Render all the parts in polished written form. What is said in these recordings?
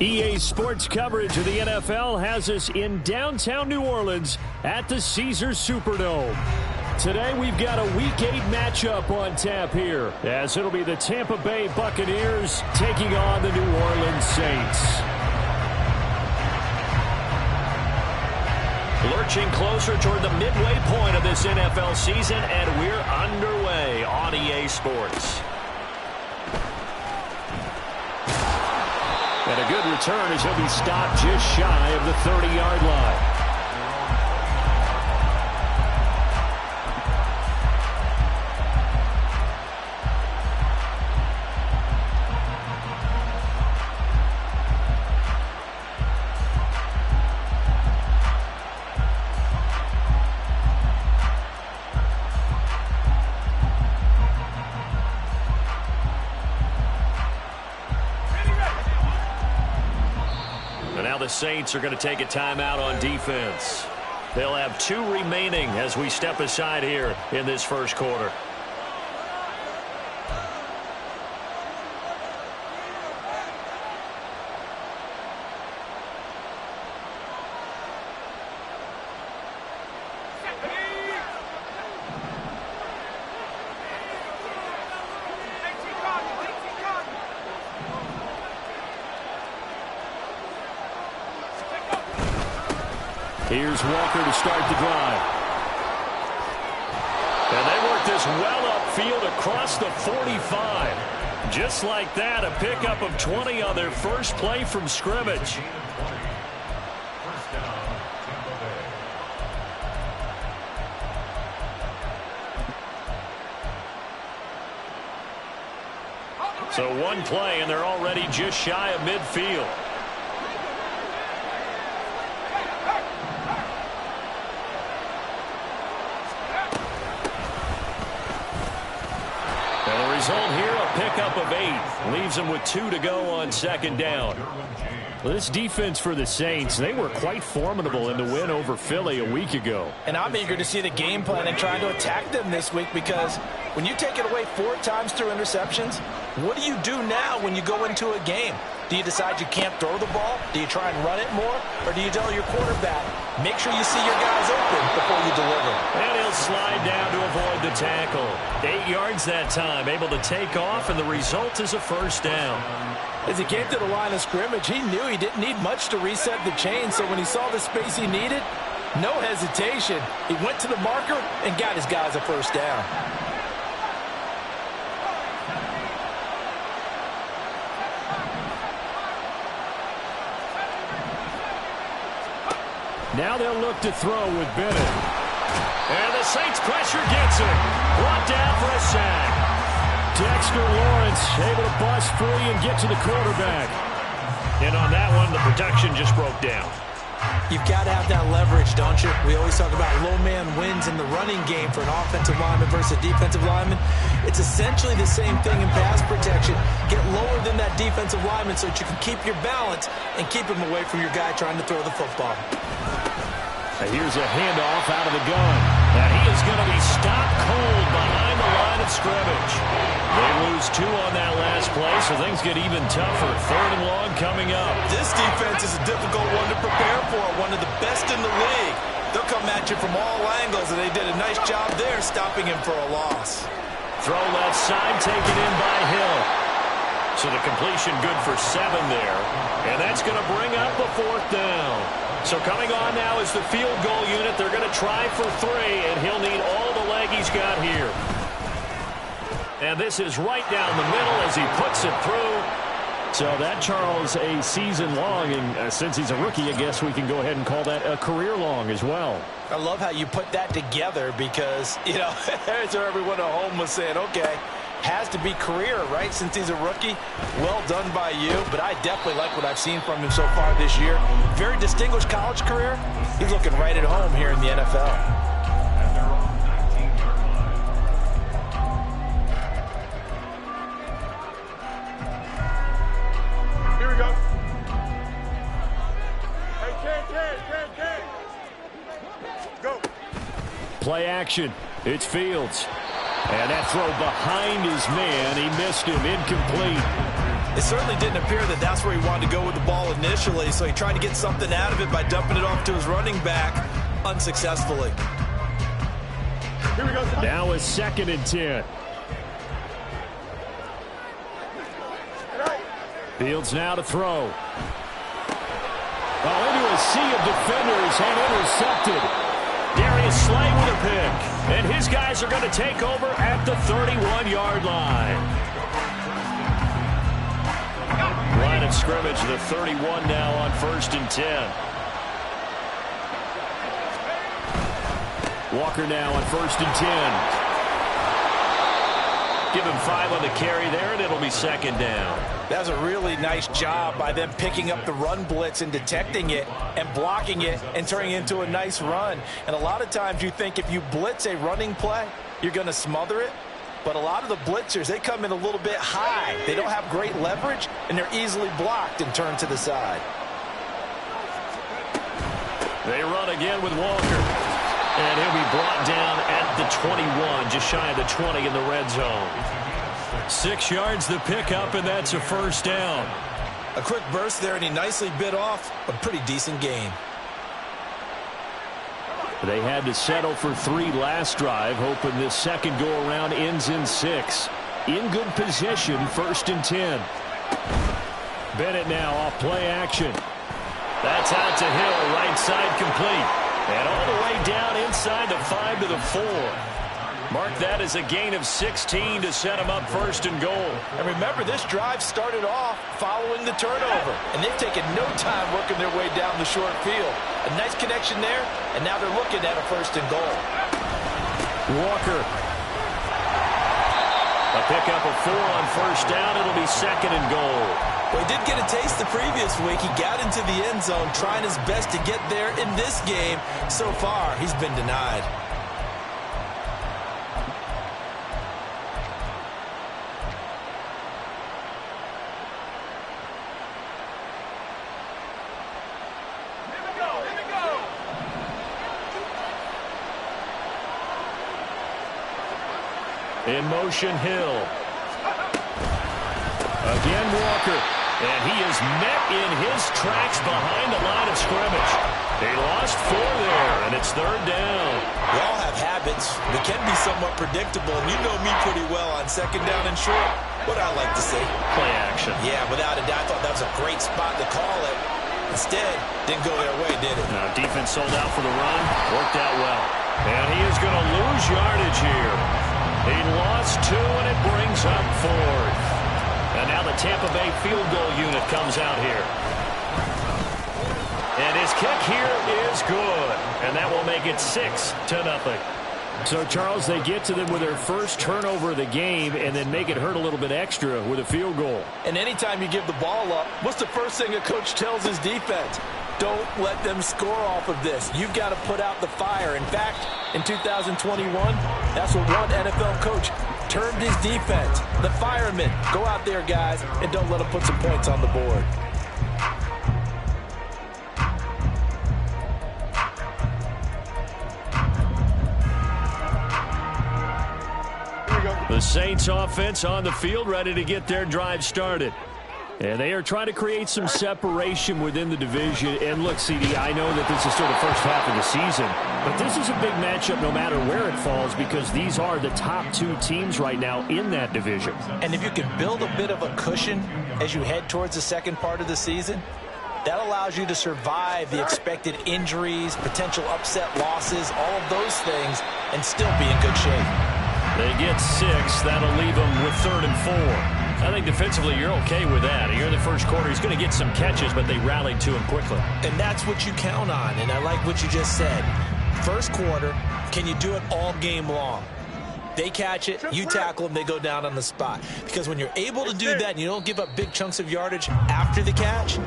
EA Sports coverage of the NFL has us in downtown New Orleans at the Caesars Superdome. Today we've got a Week 8 matchup on tap here, as it'll be the Tampa Bay Buccaneers taking on the New Orleans Saints. Lurching closer toward the midway point of this NFL season, and we're underway on EA Sports. And a good return as he'll be stopped just shy of the 30-yard line. The Saints are going to take a timeout on defense. They'll have 2 remaining as we step aside here in this first quarter. Here's Walker to start the drive. And they work this well upfield across the 45. Just like that, a pickup of 20 on their first play from scrimmage. So one play, and they're already just shy of midfield. Result here, a pickup of 8. Leaves them with 2 to go on second down. Well, this defense for the Saints, they were quite formidable in the win over Philly a week ago. And I'm eager to see the game plan and trying to attack them this week, because when you take it away 4 times through interceptions, what do you do now when you go into a game? Do you decide you can't throw the ball? Do you try and run it more? Or do you tell your quarterback, make sure you see your guys open before you deliver? And he'll slide down to avoid the tackle. 8 yards that time, able to take off, and the result is a first down. As he came to the line of scrimmage, he knew he didn't need much to reset the chain, so when he saw the space he needed, no hesitation. He went to the marker and got his guys a first down. Now they'll look to throw with Bennett. And the Saints pressure gets him. Brought down for a sack. Dexter Lawrence able to bust free and get to the quarterback. And on that one, the protection just broke down. You've got to have that leverage, don't you? We always talk about low man wins in the running game for an offensive lineman versus a defensive lineman. It's essentially the same thing in pass protection. Get lower than that defensive lineman so that you can keep your balance and keep him away from your guy trying to throw the football. Here's a handoff out of the gun. And he is going to be stopped cold behind the line of scrimmage. They lose 2 on that last play, so things get even tougher. 3rd and long coming up. This defense is a difficult one to prepare for, one of the best in the league. They'll come at you from all angles, and they did a nice job there stopping him for a loss. Throw left side, taken in by Hill. So the completion good for 7 there. And that's going to bring up a 4th down. So coming on now is the field goal unit. They're going to try for 3, and he'll need all the leg he's got here. And this is right down the middle as he puts it through. So that, Charles, a season long, and since he's a rookie, I guess we can go ahead and call that a career long as well. I love how you put that together because, you know, so everyone at home was saying, okay, has to be career, right, since he's a rookie. Well done by you, but I definitely like what I've seen from him so far this year. Very distinguished college career. He's looking right at home here in the NFL. Play action. It's Fields. And that throw behind his man. He missed him. Incomplete. It certainly didn't appear that that's where he wanted to go with the ball initially, so he tried to get something out of it by dumping it off to his running back unsuccessfully. Here we go. Now a 2nd and 10. Fields now to throw. Well, into a sea of defenders and intercepted. Darius Slay with a pick. And his guys are going to take over at the 31-yard line. Line of scrimmage, the 31 now on 1st and 10. Walker now on 1st and 10. Give him 5 on the carry there, and it'll be 2nd down. That was a really nice job by them picking up the run blitz and detecting it and blocking it and turning it into a nice run. And a lot of times you think if you blitz a running play, you're going to smother it. But a lot of the blitzers, they come in a little bit high. They don't have great leverage, and they're easily blocked and turned to the side. They run again with Walker. And he'll be brought down at the 21, just shy of the 20 in the red zone. 6 yards the pickup, and that's a 1st down. A quick burst there, and he nicely bit off a pretty decent gain. They had to settle for 3 last drive, hoping this second go-around ends in 6. In good position, 1st and 10. Bennett now off play action. That's out to Hill, right side complete. And all the way down inside the 5 to the 4. Mark that as a gain of 16 to set him up 1st and goal. And remember, this drive started off following the turnover. And they've taken no time working their way down the short field. A nice connection there, and now they're looking at a 1st and goal. Walker. A pickup of 4 on 1st down. It'll be 2nd and goal. Well, he did get a taste the previous week. He got into the end zone trying his best to get there in this game. So far, he's been denied. In motion, Hill. Again, Walker. And he is met in his tracks behind the line of scrimmage. They lost 4 there, and it's 3rd down. We all have habits. We can be somewhat predictable, and you know me pretty well on 2nd down and short. What I like to say. Play action. Yeah, without a doubt, I thought that was a great spot to call it. Instead, didn't go their way, did it? Now, defense sold out for the run. Worked out well. And he is going to lose yardage here. He lost 2, and it brings up 4th. And now the Tampa Bay field goal unit comes out here. And his kick here is good. And that will make it 6-0. So, Charles, they get to them with their first turnover of the game and then make it hurt a little bit extra with a field goal. And anytime you give the ball up, what's the first thing a coach tells his defense? Don't let them score off of this. You've got to put out the fire. In fact, in 2021, that's what one NFL coach termed his defense. The firemen. Go out there, guys, and don't let them put some points on the board. The Saints offense on the field, ready to get their drive started. And they are trying to create some separation within the division. And look, CD, I know that this is still the first half of the season, but this is a big matchup no matter where it falls because these are the top 2 teams right now in that division. And if you can build a bit of a cushion as you head towards the second part of the season, that allows you to survive the expected injuries, potential upset losses, all of those things, and still be in good shape. They get 6. That'll leave them with 3rd and 4. I think defensively you're okay with that. Here in the first quarter, he's going to get some catches, but they rallied to him quickly. And that's what you count on, and I like what you just said. First quarter, can you do it all game long? They catch it, you tackle them, they go down on the spot. Because when you're able to do that and you don't give up big chunks of yardage after the catch,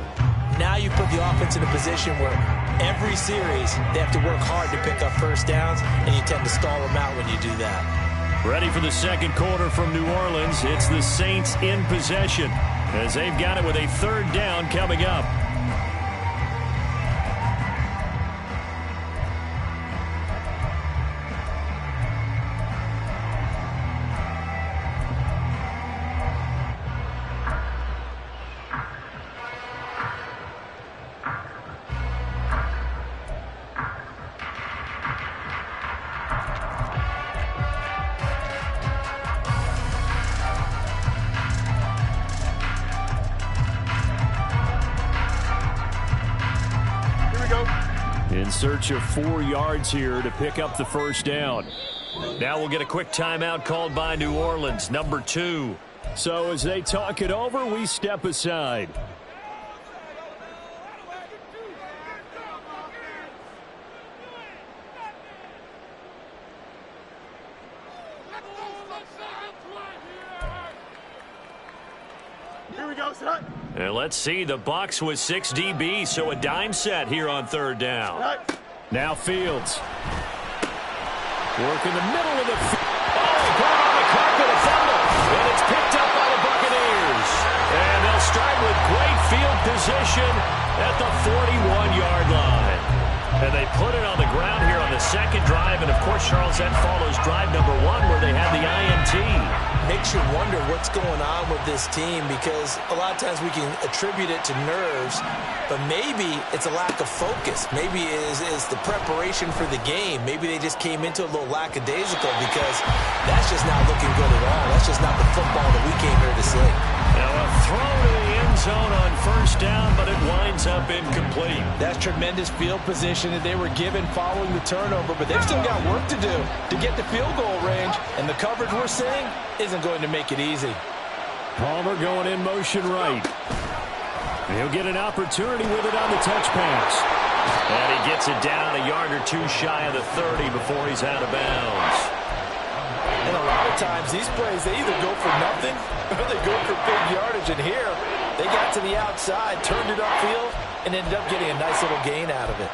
now you put the offense in a position where every series they have to work hard to pick up first downs, and you tend to stall them out when you do that. Ready for the second quarter from New Orleans. It's the Saints in possession as they've got it with a 3rd down coming up. search of 4 yards here to pick up the first down. Now we'll get a quick timeout called by New Orleans, number 2. So as they talk it over, we step aside. Here we go, set. And let's see, the Bucs with 6 DB, so a dime set here on third down. Set. Now Fields. Work in the middle of the field. Oh, he put it on the carpet, a fumble. And it's picked up by the Buccaneers. And they'll start with great field position at the 41-yard line. And they put it on the ground here on the second drive. And, of course, Charles, that follows drive number 1 where they had the INT. Makes you wonder what's going on with this team, because a lot of times we can attribute it to nerves, but maybe it's a lack of focus. Maybe it is the preparation for the game. Maybe they just came into a little lackadaisical, because that's just not looking good at all. That's just not the football that we came here to see. Now a throw to the end zone on first down, but it winds up incomplete. That's tremendous field position that they were given following the turnover, but they've still got work to do to get the field goal range, and the coverage we're seeing isn't going to make it easy. Palmer going in motion right. He'll get an opportunity with it on the touch pass. And he gets it down a yard or 2 shy of the 30 before he's out of bounds. And a lot of times these plays, they either go for nothing or they go for big yardage. And here, they got to the outside, turned it upfield, and ended up getting a nice little gain out of it.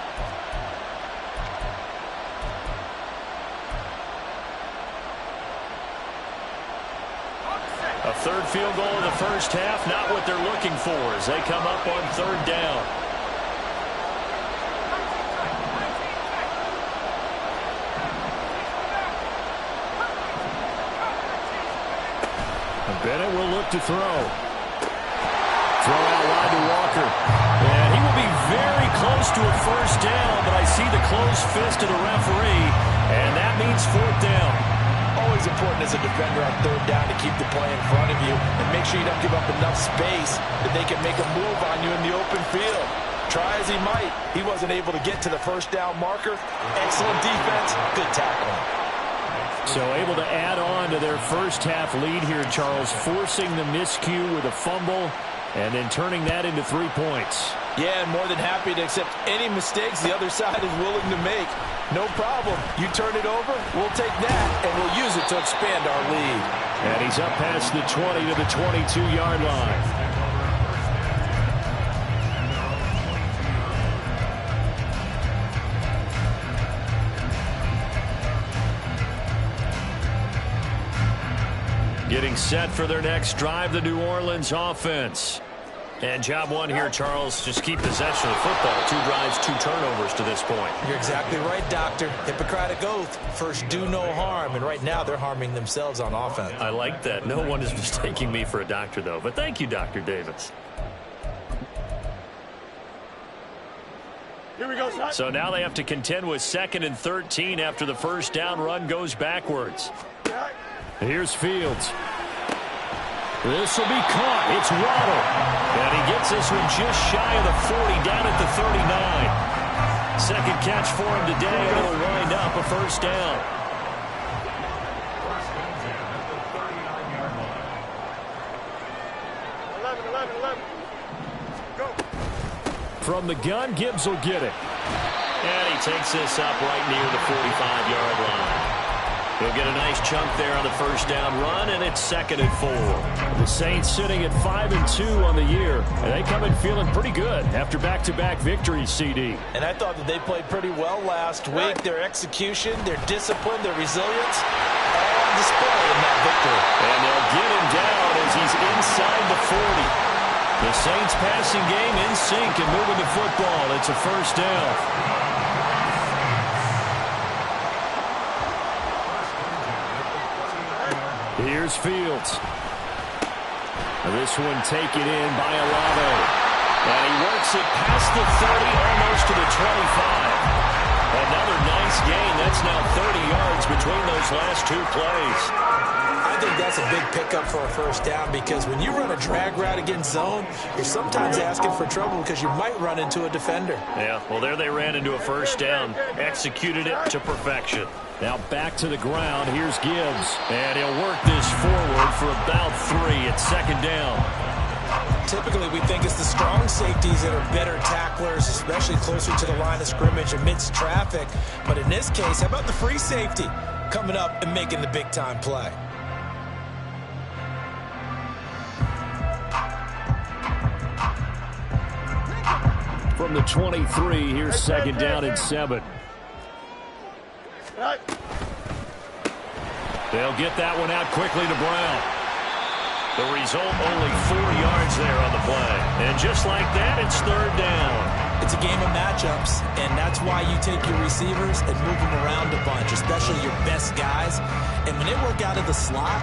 A third field goal in the first half, not what they're looking for as they come up on third down. And Bennett will look to throw. Throw out wide to Walker. And he will be very close to a first down, but I see the closed fist of the referee, and that means fourth down. Always important as a defender on third down to keep the play in front of you and make sure you don't give up enough space that they can make a move on you in the open field. Try as he might, he wasn't able to get to the first down marker. Excellent defense, good tackling. So able to add on to their first half lead here, Charles, forcing the miscue with a fumble and then turning that into 3 points. Yeah, and more than happy to accept any mistakes the other side is willing to make. No problem. You turn it over, we'll take that, and we'll use it to expand our lead. And he's up past the 20 to the 22-yard line. Getting set for their next drive, the New Orleans offense. And job 1 here, Charles, just keep possession of the football. 2 drives, 2 turnovers to this point. You're exactly right, Doctor. Hippocratic oath. First, do no harm. And right now, they're harming themselves on offense. I like that. No one is mistaking me for a doctor, though. But thank you, Dr. Davis. Here we go, set. So now they have to contend with 2nd and 13 after the first down run goes backwards. Here's Fields. This will be caught. It's Waddle. And he gets this one just shy of the 40, down at the 39. Second catch for him today, and it'll wind up a first down. Go. From the gun, Gibbs will get it. And he takes this up right near the 45-yard line. He'll get a nice chunk there on the first down run, and it's 2nd and 4. The Saints sitting at 5-2 on the year, and they come in feeling pretty good after back-to-back victories, CD. And I thought that they played pretty well last week. Their execution, their discipline, their resilience, all on display in that victory. And they'll get him down as he's inside the 40. The Saints passing game in sync and moving the football. It's a first down. Here's Fields. This one taken in by Olave. And he works it past the 30, almost to the 25. Another nice gain. That's now 30 yards between those last 2 plays. I think that's a big pickup for a first down because when you run a drag route against zone, you're sometimes asking for trouble because you might run into a defender. Yeah, well, there they ran into a first down, executed it to perfection. Now back to the ground. Here's Gibbs, and he'll work this forward for about 3 at second down. Typically, we think it's the strong safeties that are better tacklers, especially closer to the line of scrimmage amidst traffic. But in this case, how about the free safety coming up and making the big-time play? From the 23, here's second down and 7. They'll get that one out quickly to Brown. The result, only 4 yards there on the play. And just like that, it's third down. It's a game of matchups, and that's why you take your receivers and move them around a bunch, especially your best guys. And when they work out of the slot,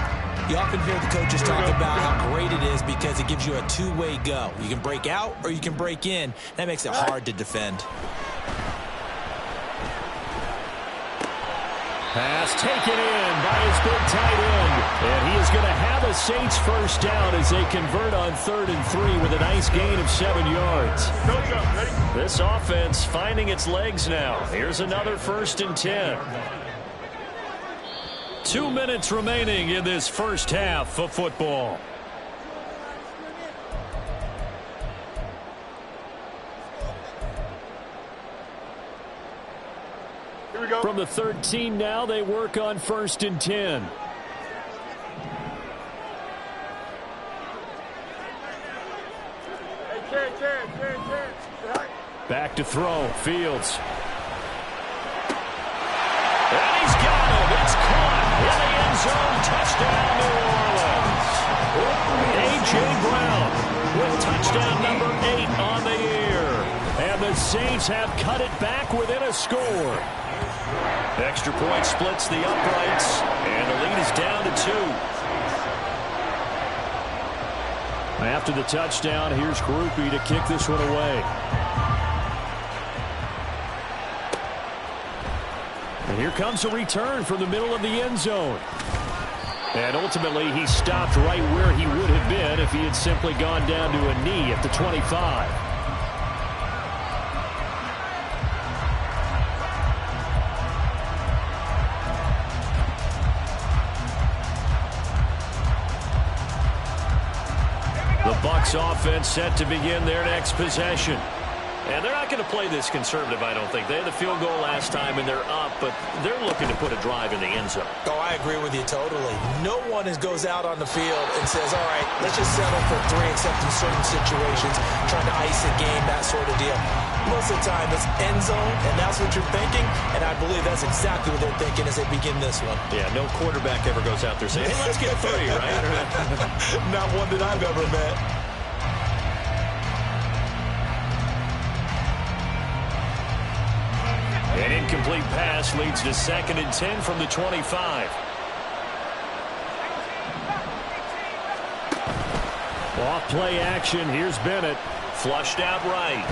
you often hear the coaches talk about how great it is because it gives you a two-way go. You can break out or you can break in. That makes it hard to defend. Pass taken in by his big tight end. And he is going to have a Saints first down as they convert on 3rd and 3 with a nice gain of 7 yards. This offense finding its legs now. Here's another 1st and 10. 2 minutes remaining in this first half of football. From the 13 now, they work on 1st and 10. Back to throw. Fields. And he's got him. It's caught in the end zone. Touchdown, New Orleans. A.J. Brown with touchdown number 8 on the year. And the Saints have cut it back within a score. Extra point splits the uprights, and the lead is down to 2. After the touchdown, here's Groupie to kick this one away. And here comes a return from the middle of the end zone. And ultimately, he stopped right where he would have been if he had simply gone down to a knee at the 25. Bucs offense set to begin their next possession. And they're not going to play this conservative, I don't think. They had the field goal last time, and they're up, but they're looking to put a drive in the end zone. Oh, I agree with you totally. No one goes out on the field and says, all right, let's just settle for 3 except in certain situations, trying to ice a game, that sort of deal. Most of the time, it's end zone, and that's what you're thinking, and I believe that's exactly what they're thinking as they begin this one. Yeah, no quarterback ever goes out there saying, hey, let's get 3, right? Not one that I've ever met. An incomplete pass leads to 2nd and 10 from the 25. Off play action. Here's Bennett. Flushed out right.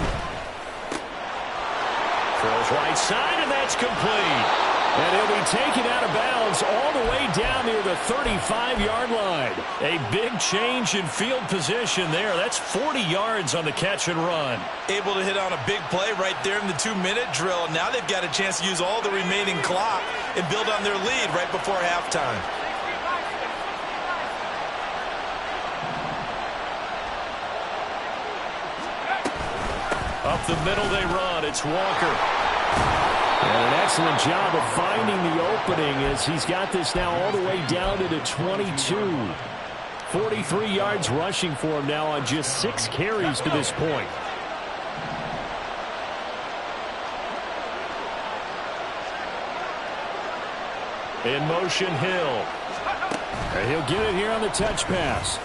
Throws right side, and that's complete. And he'll be taken out of bounds all the way down near the 35-yard line. A big change in field position there. That's 40 yards on the catch and run. Able to hit on a big play right there in the 2-minute drill. And now they've got a chance to use all the remaining clock and build on their lead right before halftime. Up the middle they run. It's Walker. And an excellent job of finding the opening as he's got this now all the way down to the 22. 43 yards rushing for him now on just 6 carries to this point. In motion, Hill. And he'll get it here on the touch pass.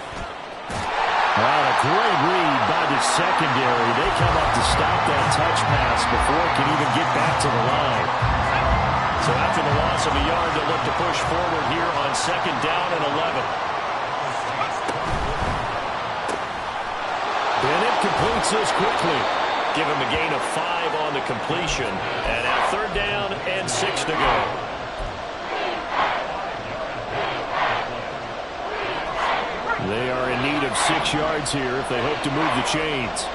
A great read by the secondary. They come up to stop that touch pass before it can even get back to the line. So after the loss of a yard, they'll look to push forward here on 2nd down and 11. Bennett completes this quickly. Give him a gain of 5 on the completion. And at 3rd down and 6 to go. have 6 yards here if they hope to move the chains.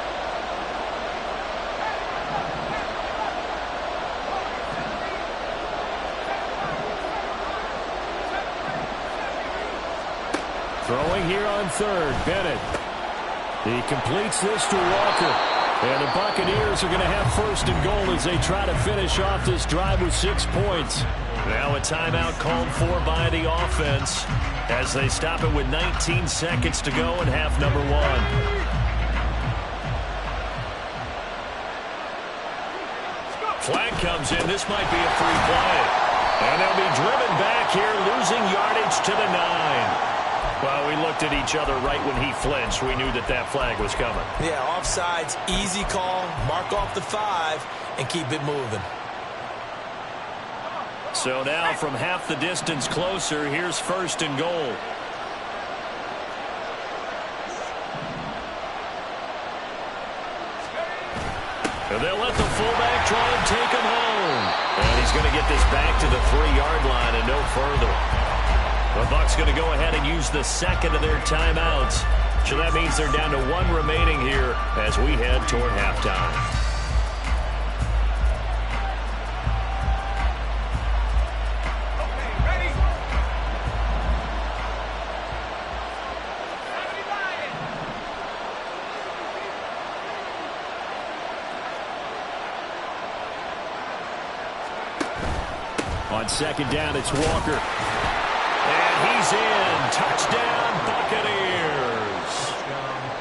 Throwing here on third, Bennett. He completes this to Walker. And the Buccaneers are going to have first and goal as they try to finish off this drive with 6 points. Now a timeout called for by the offense as they stop it with 19 seconds to go in half number 1. Flag comes in. This might be a free play. And they'll be driven back here, losing yardage to the 9. Well, we looked at each other right when he flinched. We knew that that flag was coming. Yeah, offsides, easy call. Mark off the 5 and keep it moving. So now from half the distance closer, here's first and goal. And they'll let the fullback try and take him home. And he's going to get this back to the 3-yard line and no further. The Bucs going to go ahead and use the second of their timeouts. So that means they're down to 1 remaining here as we head toward halftime. On second down, it's Walker. And he's in. Touchdown, Buccaneers.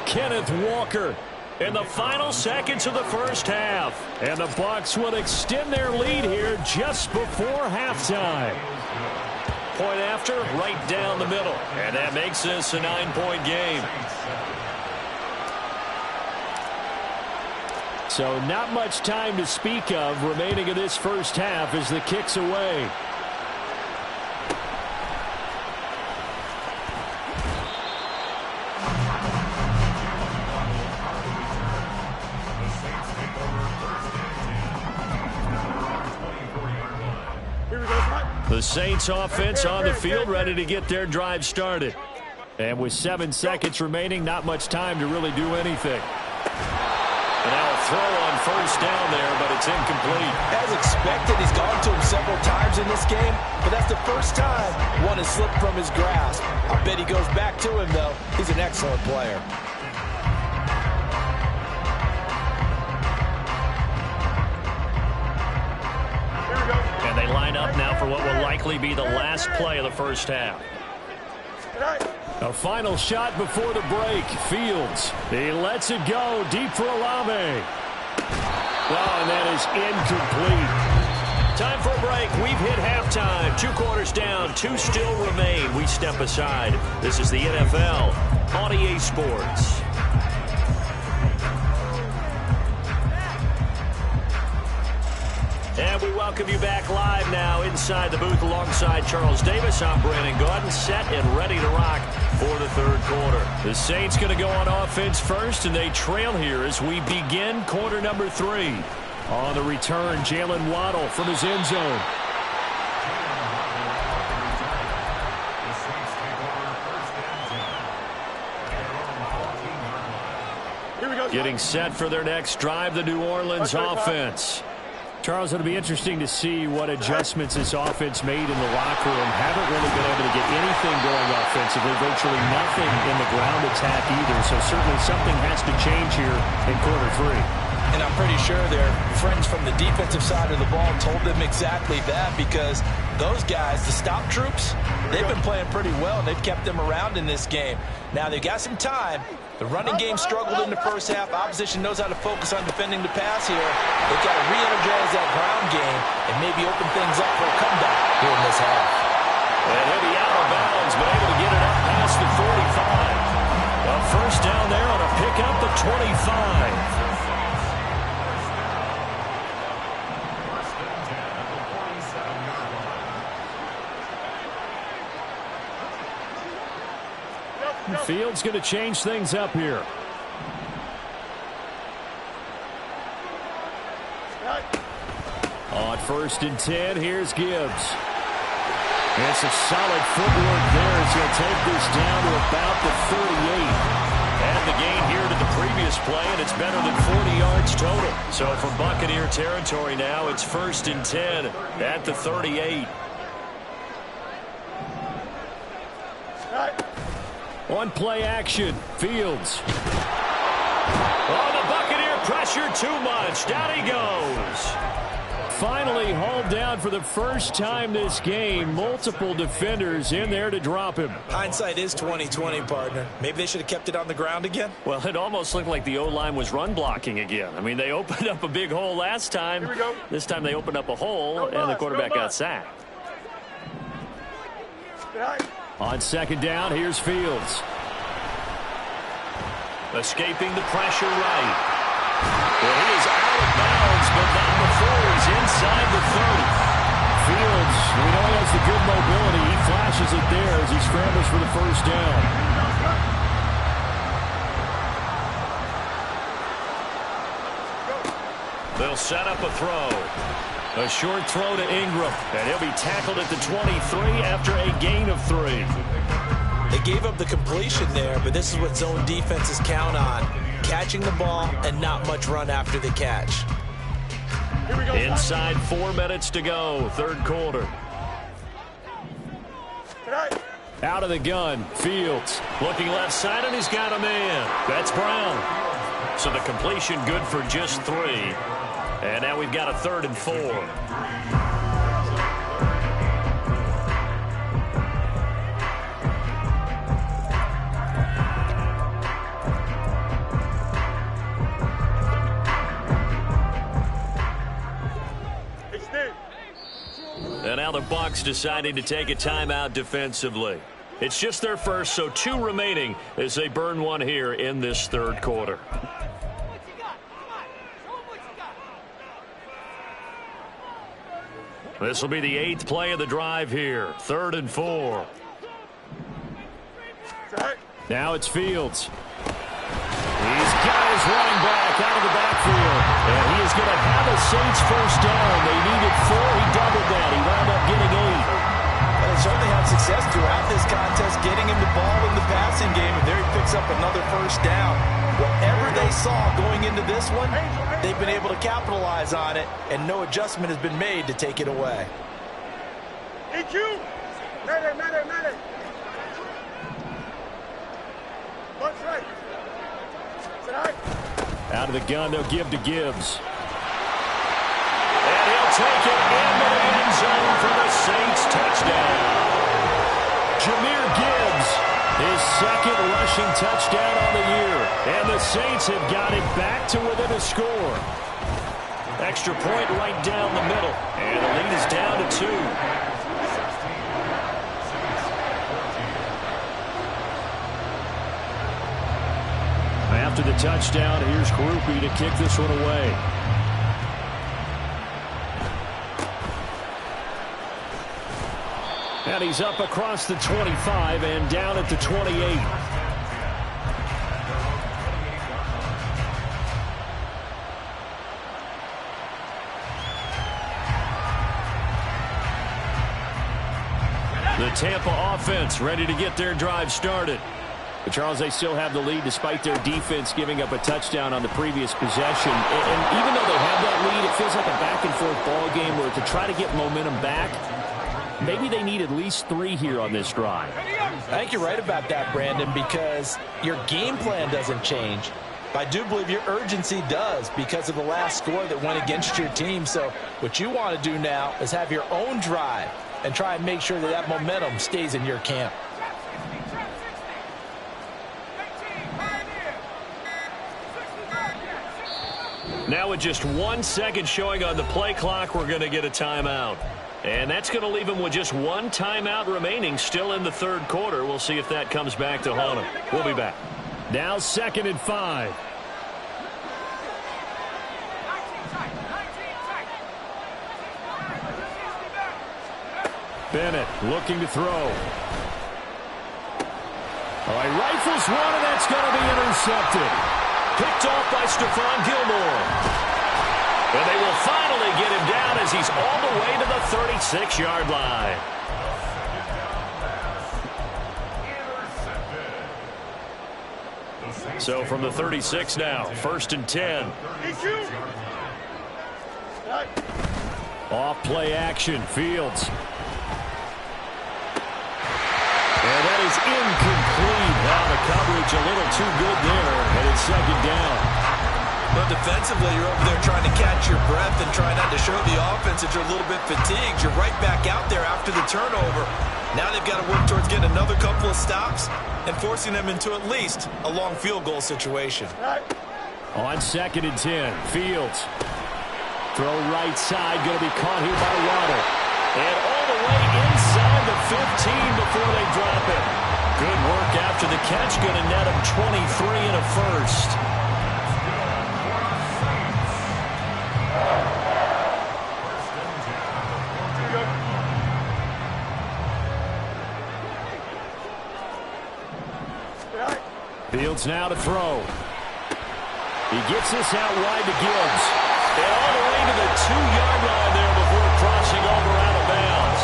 Kenneth Walker in the final seconds of the first half. And the Bucs will extend their lead here just before halftime. Point after, right down the middle. And that makes this a 9-point game. So not much time to speak of remaining in this first half as the kick's away. The Saints offense on the field ready to get their drive started. And with 7 seconds remaining, not much time to really do anything. And now a throw on first down there, but it's incomplete. As expected, he's gone to him several times in this game, but that's the first time one has slipped from his grasp. I bet he goes back to him, though. He's an excellent player. And they line up now for what will likely be the last play of the first half. A final shot before the break. Fields. He lets it go deep for Olave. Oh, and that is incomplete. Time for a break. We've hit halftime. 2 quarters down. 2 still remain. We step aside. This is the NFL on EA Sports. And we welcome you back live now inside the booth alongside Charles Davis. I'm Brandon Gaudin, set and ready to rock for the third quarter. The Saints going to go on offense first, and they trail here as we begin quarter number 3. On the return, Jalen Waddle from his end zone. Getting set for their next drive, the New Orleans offense. Charles, it'll be interesting to see what adjustments this offense made in the locker room. Haven't really been able to get anything going offensively, virtually nothing in the ground attack either. So certainly something has to change here in quarter 3. And I'm pretty sure their friends from the defensive side of the ball told them exactly that, because those guys, the stop troops, they've been playing pretty well. They've kept them around in this game. Now they've got some time. The running game struggled in the first half. Opposition knows how to focus on defending the pass here. They've got to re-energize that ground game and maybe open things up for a comeback here in this half. And he'll be out of bounds, but able to get it up past the 45. A first down there on a pickup at 25. Fields going to change things up here. On 1st and 10, here's Gibbs. And it's a solid footwork there as he'll take this down to about the 38. gain here to the previous play, and it's better than 40 yards total. So from Buccaneer territory now, it's 1st and 10 at the 38. On play action, Fields. Oh, the Buccaneer pressure too much. Down he goes. Finally hauled down for the first time this game. Multiple defenders in there to drop him. Hindsight is 20/20, partner. Maybe they should have kept it on the ground again. Well, it almost looked like the O-line was run blocking again. I mean, they opened up a big hole last time. Here we go. This time they opened up a hole, and the quarterback got sacked. On 2nd down, here's Fields. Escaping the pressure right. Well, he is out of bounds, but not before he's inside the 30. Fields, we know he has the good mobility. He flashes it there as he scrambles for the first down. They'll set up a throw. A short throw to Ingram, and he'll be tackled at the 23 after a gain of 3. They gave up the completion there, but this is what zone defenses count on. Catching the ball and not much run after the catch. Inside 4 minutes to go, 3rd quarter. Out of the gun, Fields. Looking left side, and he's got a man. That's Brown. So the completion good for just 3. And now we've got a 3rd and 4. And now the Bucs deciding to take a timeout defensively. It's just their first, so 2 remaining as they burn one here in this 3rd quarter. This will be the 8th play of the drive here. 3rd and 4. Now it's Fields. He's got his running back out of the backfield. And he is going to have a Saints first down. They needed 4. He doubled that. He wound up getting 8. Well, they certainly had success throughout this contest, getting him the ball in the passing game, and there he picks up another first down. Whatever they saw going into this one, they've been able to capitalize on it, and no adjustment has been made to take it away. EQ! Matter. What's right? Out of the gun, they'll give to Gibbs. And he'll take it into the end zone for the Saints touchdown. Jahmyr Gibbs, his 2nd rushing touchdown on the year. And the Saints have got it back to within a score. Extra point right down the middle. And the lead is down to 2. After the touchdown, here's Groupie to kick this one away. And he's up across the 25 and down at the 28. The Tampa offense ready to get their drive started. But Charles, they still have the lead despite their defense giving up a touchdown on the previous possession. And even though they have that lead, it feels like a back-and-forth ball game where to try to get momentum back, maybe they need at least 3 here on this drive. I think you're right about that, Brandon, because your game plan doesn't change. I do believe your urgency does because of the last score that went against your team. So what you want to do now is have your own drive and try and make sure that that momentum stays in your camp. Now with just 1 second showing on the play clock, we're going to get a timeout. And that's going to leave them with just 1 timeout remaining still in the 3rd quarter. We'll see if that comes back to haunt them. We'll be back. Now 2nd and 5. Bennett looking to throw. All right, rifles one, and that's going to be intercepted. Picked off by Stephon Gilmore. And they will finally get him down as he's all the way to the 36-yard line. So from the 36 now, 1st and 10. Off play action, Fields. And that is incomplete. Now the coverage a little too good there, and it's 2nd down. But defensively, you're over there trying to catch your breath and trying not to show the offense that you're a little bit fatigued. You're right back out there after the turnover. Now they've got to work towards getting another couple of stops and forcing them into at least a long field goal situation. On 2nd and 10, Fields. Throw right side, going to be caught here by Waddle. And all the way inside the 15 before they drop it. Good work after the catch, going to net him 23 and a first. Fields now to throw. He gets this out wide to Gibbs. And all the way to the 2-yard line there before crossing over out of bounds.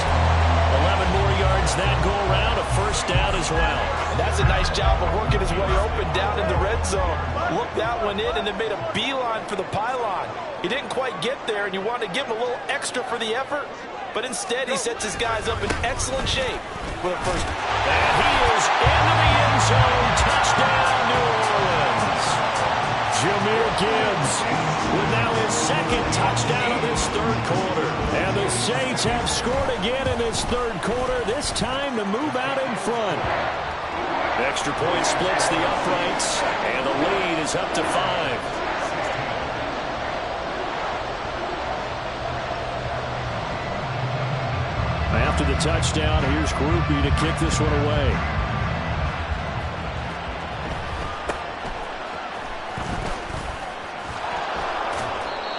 11 more yards that go around, a first down as well. And that's a nice job of working his way open down in the red zone. Looked that one in and then made a beeline for the pylon. He didn't quite get there, and you want to give him a little extra for the effort. But instead, he sets his guys up in excellent shape for the first. And he is into the end zone. Touchdown, New Orleans. Jahmyr Gibbs with now his 2nd touchdown of this 3rd quarter. And the Saints have scored again in this 3rd quarter, this time to move out in front. Extra point splits the uprights, and the lead is up to 5. After the touchdown, here's Groupie to kick this one away.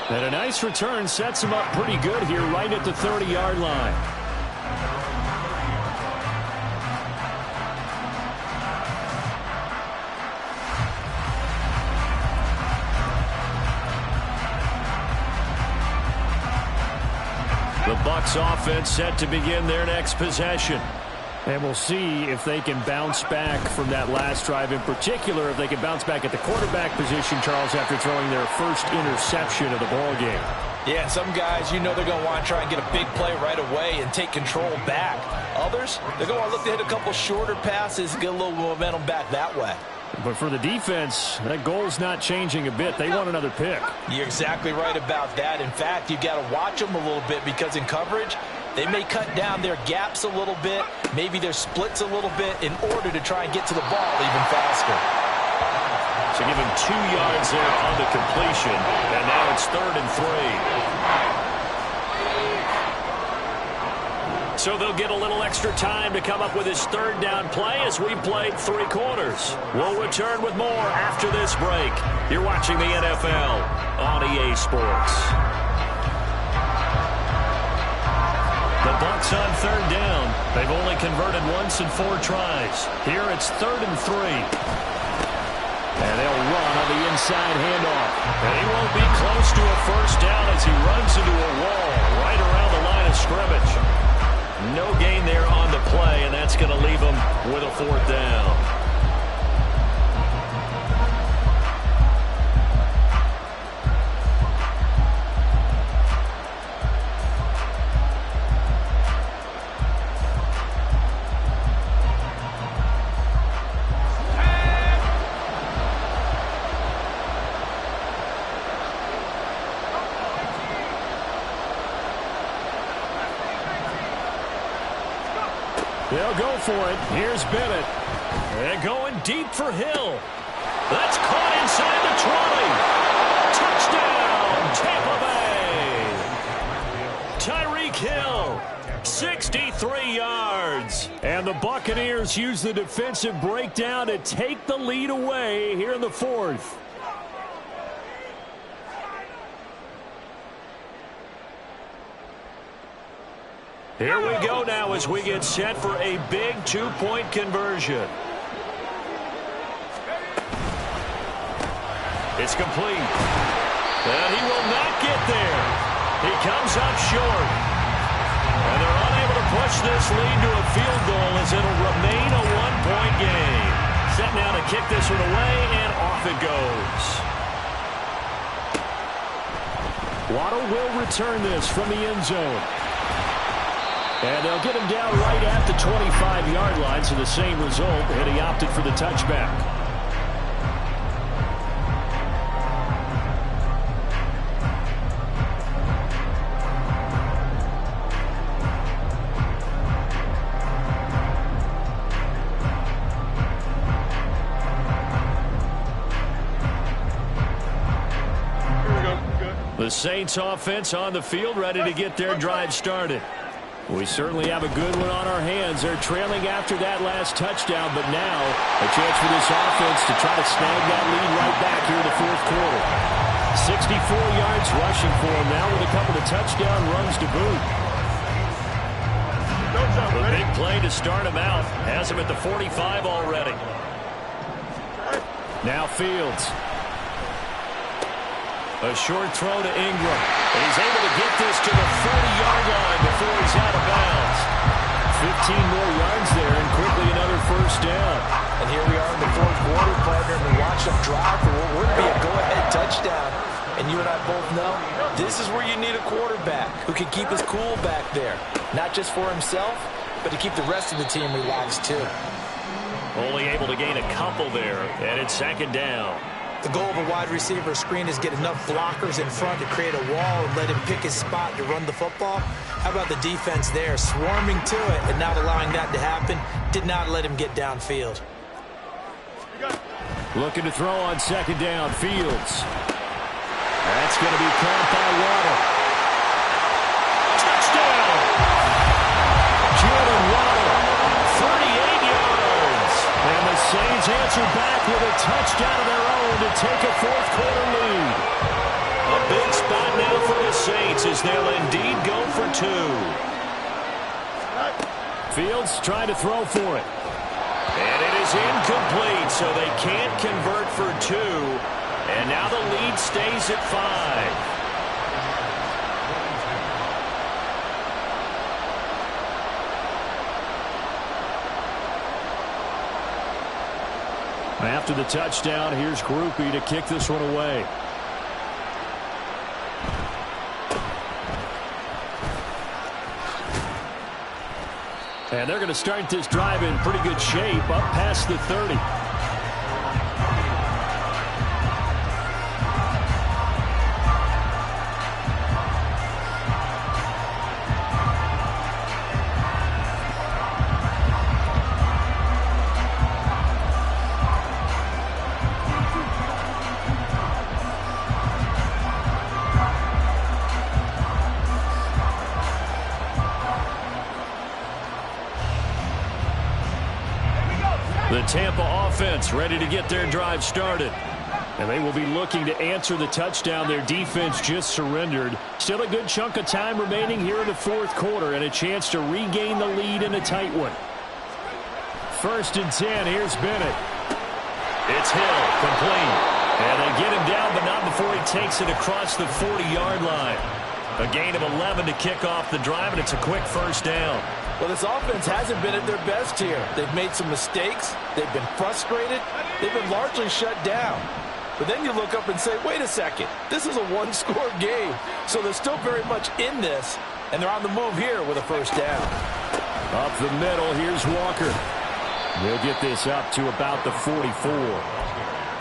And a nice return sets him up pretty good here right at the 30-yard line. The Bucs offense set to begin their next possession. And we'll see if they can bounce back from that last drive. In particular, if they can bounce back at the quarterback position, Charles, after throwing their first interception of the ballgame. Yeah, some guys, you know they're going to want to try and get a big play right away and take control back. Others, they're going to look to hit a couple shorter passes and get a little momentum back that way. But for the defense, that goal's not changing a bit. They want another pick. You're exactly right about that. In fact, you've got to watch them a little bit because in coverage, they may cut down their gaps a little bit, maybe their splits a little bit in order to try and get to the ball even faster. So give him 2 yards there on the completion, and now it's 3rd and 3. So they'll get a little extra time to come up with his 3rd down play as we've played 3 quarters. We'll return with more after this break. You're watching the NFL on EA Sports. The Bucs on 3rd down. They've only converted once in 4 tries. Here it's 3rd and 3. And they'll run on the inside handoff. And he won't be close to a first down as he runs into a wall right around the line of scrimmage. No gain there on the play, and that's going to leave him with a 4th down. They'll go for it. Here's Bennett. And going deep for Hill. That's caught inside the 20. Touchdown, Tampa Bay. Tyreek Hill, 63 yards. And the Buccaneers use the defensive breakdown to take the lead away here in the 4th. Here we go now as we get set for a big 2-point conversion. It's complete. And he will not get there. He comes up short. And they're unable to push this lead to a field goal as it'll remain a 1-point game. Set now to kick this one away, and off it goes. Waddle will return this from the end zone. And they'll get him down right at the 25-yard line, so the same result, and he opted for the touchback. The Saints offense on the field, ready to get their drive started. We certainly have a good one on our hands. They're trailing after that last touchdown, but now a chance for this offense to try to snag that lead right back here in the fourth quarter. 64 yards rushing for him now with a couple of touchdown runs to boot. The big play to start him out. Has him at the 45 already. Now Fields. A short throw to Ingram. And he's able to get this to the 40-yard line before he's out of bounds. 15 more yards there, and quickly another first down. And here we are in the fourth quarter, partner, and we watch them drive for what would be a go-ahead touchdown. And you and I both know this is where you need a quarterback who can keep his cool back there. Not just for himself, but to keep the rest of the team relaxed too. Only able to gain a couple there, and it's second down. The goal of a wide receiver screen is get enough blockers in front to create a wall and let him pick his spot to run the football. How about the defense there, swarming to it and not allowing that to happen? Did not let him get downfield. Looking to throw on second down, Fields. That's going to be caught by Waddle. Touchdown! Jordan Waddle, 38 yards. And the Saints answer back with a touchdown of their own to take a fourth quarter lead. A big spot now for the Saints as they'll indeed go for two. Fields trying to throw for it. And it is incomplete, so they can't convert for two. And now the lead stays at 5. After the touchdown, here's Groupie to kick this one away. And they're going to start this drive in pretty good shape, up past the 30. The Tampa offense ready to get their drive started. And they will be looking to answer the touchdown their defense just surrendered. Still a good chunk of time remaining here in the fourth quarter and a chance to regain the lead in a tight one. 1st and 10, here's Bennett. It's Hill, complete. And they get him down, but not before he takes it across the 40-yard line. A gain of 11 to kick off the drive, and it's a quick first down. Well, this offense hasn't been at their best here. They've made some mistakes. They've been frustrated. They've been largely shut down. But then you look up and say, wait a second, this is a one-score game. So they're still very much in this, and they're on the move here with a first down. Up the middle, here's Walker. They'll get this up to about the 44.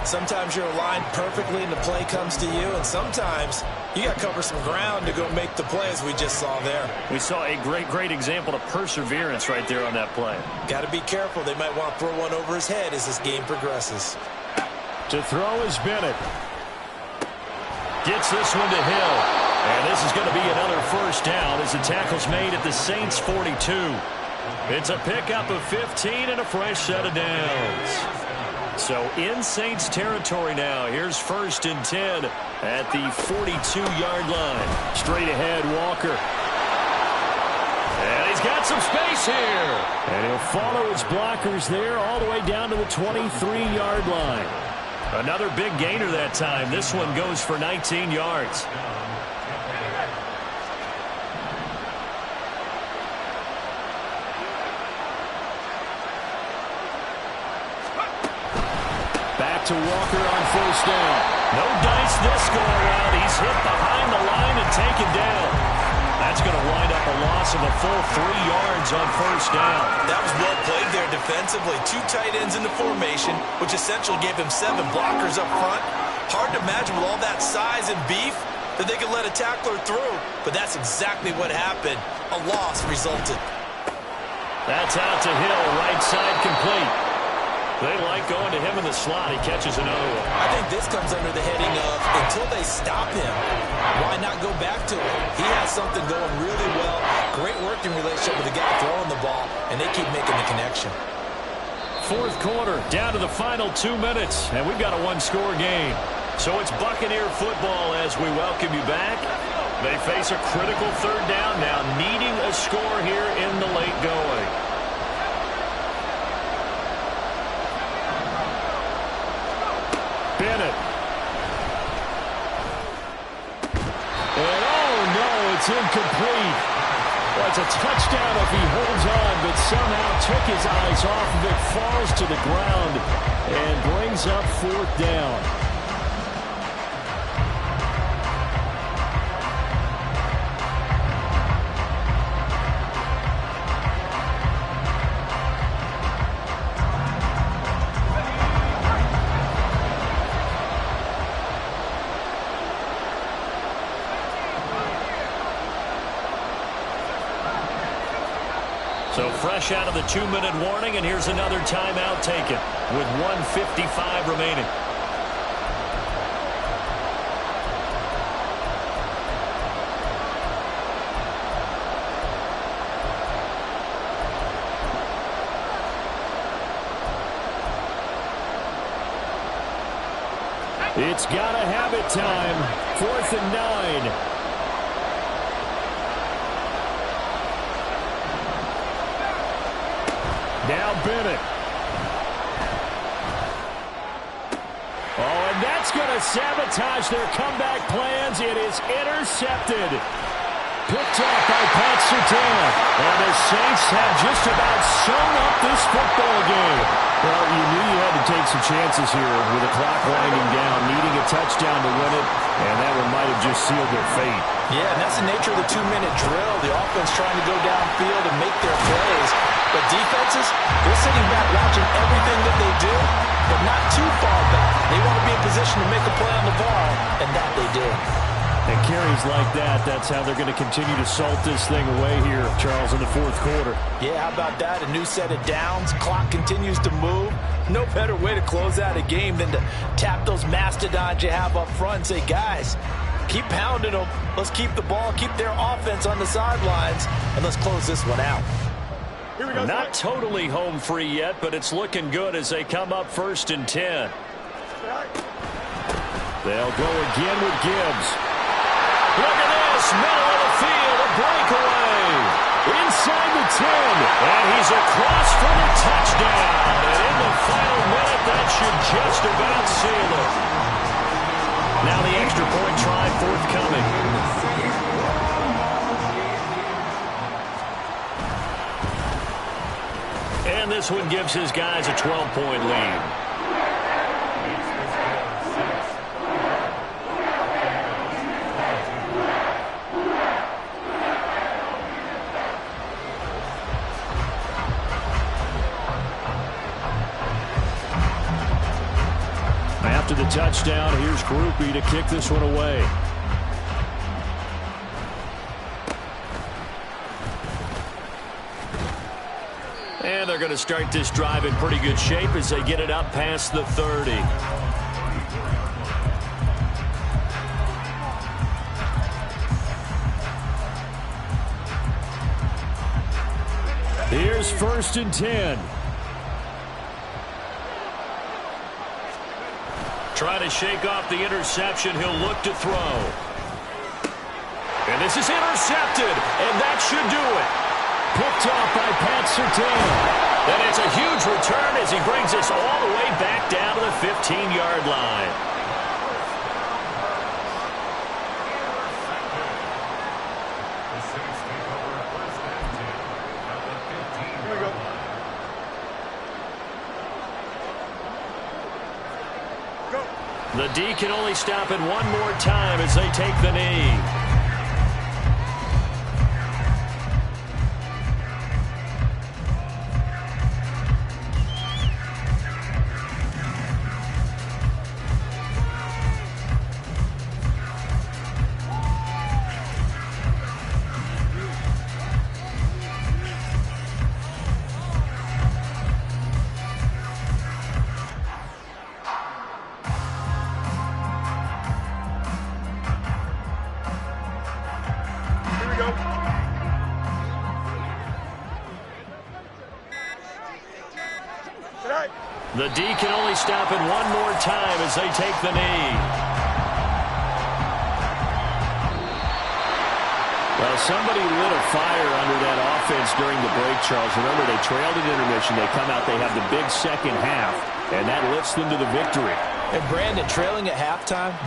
Sometimes you're aligned perfectly and the play comes to you, and sometimes you got to cover some ground to go make the play, as we just saw there. We saw a great example of perseverance right there on that play. Got to be careful. They might want to throw one over his head as this game progresses. To throw is Bennett. Gets this one to Hill. And this is going to be another first down as the tackle's made at the Saints' 42. It's a pickup of 15 and a fresh set of downs. So in Saints territory now. Here's 1st and 10 at the 42-yard line. Straight ahead, Walker. And he's got some space here. And he'll follow his blockers there all the way down to the 23-yard line. Another big gainer that time. This one goes for 19 yards. to Walker on first down. No dice this go-around. He's hit behind the line and taken down. That's going to wind up a loss of a full 3 yards on first down. That was well played there defensively. 2 tight ends in the formation, which essentially gave him 7 blockers up front. Hard to imagine with all that size and beef that they could let a tackler through. But that's exactly what happened. A loss resulted. That's out to Hill, right side complete. They like going to him in the slot. He catches another one. I think this comes under the heading of until they stop him, why not go back to it? He has something going really well. Great working relationship with the guy throwing the ball, and they keep making the connection. Fourth quarter, down to the final 2 minutes, and we've got a 1-score game. So it's Buccaneer football as we welcome you back. They face a critical third down now, needing a score here in the late going. Bennett. And oh no, it's incomplete. Well, it's a touchdown if he holds on, but somehow took his eyes off of it, falls to the ground, and brings up fourth down. So fresh out of the 2-minute warning, and here's another timeout taken with 1:55 remaining. It's gotta have it time. 4th and 9. Now Bennett. Oh, and that's going to sabotage their comeback plans. It is intercepted. Picked off by Pat Surtain. And the Saints have just about sewn up this football game. Well, you knew you had to take some chances here with the clock winding down, needing a touchdown to win it, and that one might have just sealed their fate. Yeah, and that's the nature of the 2-minute drill. The offense trying to go downfield and make their plays. But defenses, they're sitting back watching everything that they do, but not too far back. They want to be in position to make a play on the ball, and that they do. And carries like that, that's how they're going to continue to salt this thing away here, Charles, in the fourth quarter. Yeah, how about that? A new set of downs. Clock continues to move. No better way to close out a game than to tap those mastodons you have up front and say, guys, keep pounding them. Let's keep the ball, keep their offense on the sidelines, and let's close this one out. Here we go. Not totally home free yet, but it's looking good as they come up 1st and 10. They'll go again with Gibbs. Look at this, middle of the field, a breakaway. Inside the 10, and he's across for the touchdown. And in the final minute, that should just about seal it. Now the extra point try forthcoming. And this one gives his guys a 12-point lead. After the touchdown, here's Groupie to kick this one away. And they're going to start this drive in pretty good shape as they get it up past the 30. Here's 1st and 10. Trying to shake off the interception. He'll look to throw. And this is intercepted, and that should do it. Picked off by Pat Surtain. And it's a huge return as he brings us all the way back down to the 15-yard line. Here we go. The D can only stop it one more time as they take the knee. The D can only stop it one more time as they take the knee. Well, somebody lit a fire under that offense during the break, Charles. Remember, they trailed at intermission. They come out, they have the big second half, and that lifts them to the victory. And Brandon, trailing at halftime,